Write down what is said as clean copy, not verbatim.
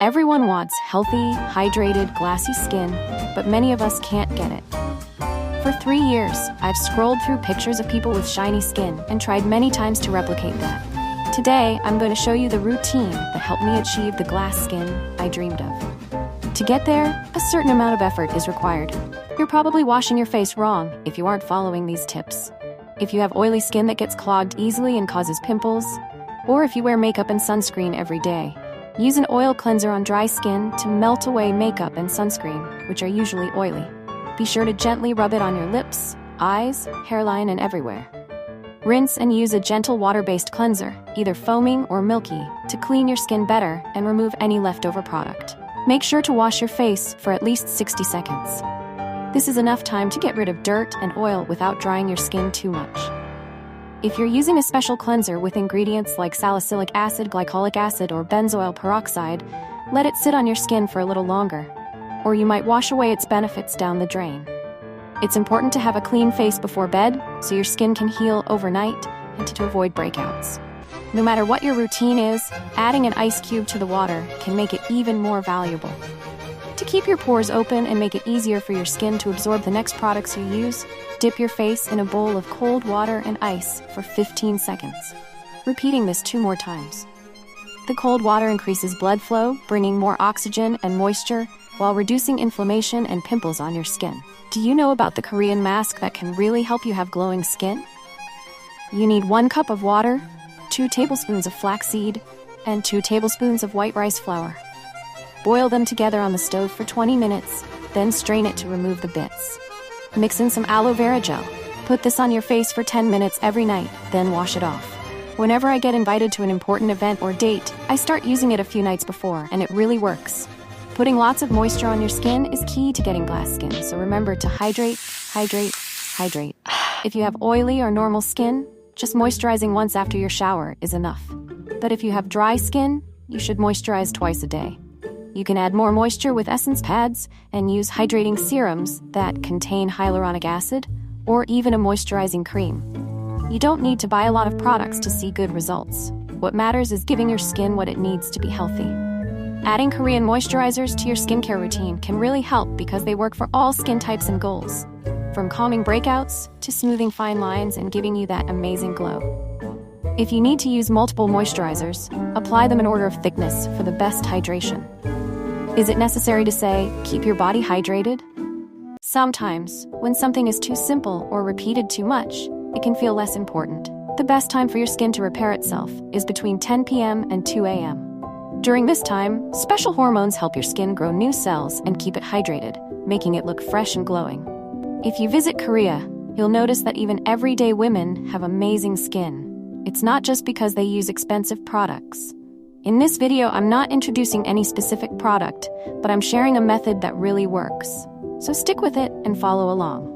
Everyone wants healthy, hydrated, glassy skin, but many of us can't get it. For 3 years, I've scrolled through pictures of people with shiny skin and tried many times to replicate that. Today, I'm going to show you the routine that helped me achieve the glass skin I dreamed of. To get there, a certain amount of effort is required. You're probably washing your face wrong if you aren't following these tips. If you have oily skin that gets clogged easily and causes pimples, or if you wear makeup and sunscreen every day, use an oil cleanser on dry skin to melt away makeup and sunscreen, which are usually oily. Be sure to gently rub it on your lips, eyes, hairline, and everywhere. Rinse and use a gentle water-based cleanser, either foaming or milky, to clean your skin better and remove any leftover product. Make sure to wash your face for at least 60 seconds. This is enough time to get rid of dirt and oil without drying your skin too much. If you're using a special cleanser with ingredients like salicylic acid, glycolic acid, or benzoyl peroxide, let it sit on your skin for a little longer, or you might wash away its benefits down the drain. It's important to have a clean face before bed so your skin can heal overnight and to avoid breakouts. No matter what your routine is, adding an ice cube to the water can make it even more valuable. To keep your pores open and make it easier for your skin to absorb the next products you use, dip your face in a bowl of cold water and ice for 15 seconds, repeating this 2 more times. The cold water increases blood flow, bringing more oxygen and moisture while reducing inflammation and pimples on your skin. Do you know about the Korean mask that can really help you have glowing skin? You need 1 cup of water, 2 tablespoons of flaxseed, and 2 tablespoons of white rice flour. Boil them together on the stove for 20 minutes, then strain it to remove the bits. Mix in some aloe vera gel. Put this on your face for 10 minutes every night, then wash it off. Whenever I get invited to an important event or date, I start using it a few nights before, and it really works. Putting lots of moisture on your skin is key to getting glass skin, so remember to hydrate, hydrate, hydrate. If you have oily or normal skin, just moisturizing once after your shower is enough. But if you have dry skin, you should moisturize twice a day. You can add more moisture with essence pads and use hydrating serums that contain hyaluronic acid or even a moisturizing cream. You don't need to buy a lot of products to see good results. What matters is giving your skin what it needs to be healthy. Adding Korean moisturizers to your skincare routine can really help because they work for all skin types and goals, from calming breakouts to smoothing fine lines and giving you that amazing glow. If you need to use multiple moisturizers, apply them in order of thickness for the best hydration. Is it necessary to say, keep your body hydrated? Sometimes, when something is too simple or repeated too much, it can feel less important. The best time for your skin to repair itself is between 10 p.m. and 2 a.m. During this time, special hormones help your skin grow new cells and keep it hydrated, making it look fresh and glowing. If you visit Korea, you'll notice that even everyday women have amazing skin. It's not just because they use expensive products. In this video, I'm not introducing any specific product, but I'm sharing a method that really works. So stick with it and follow along.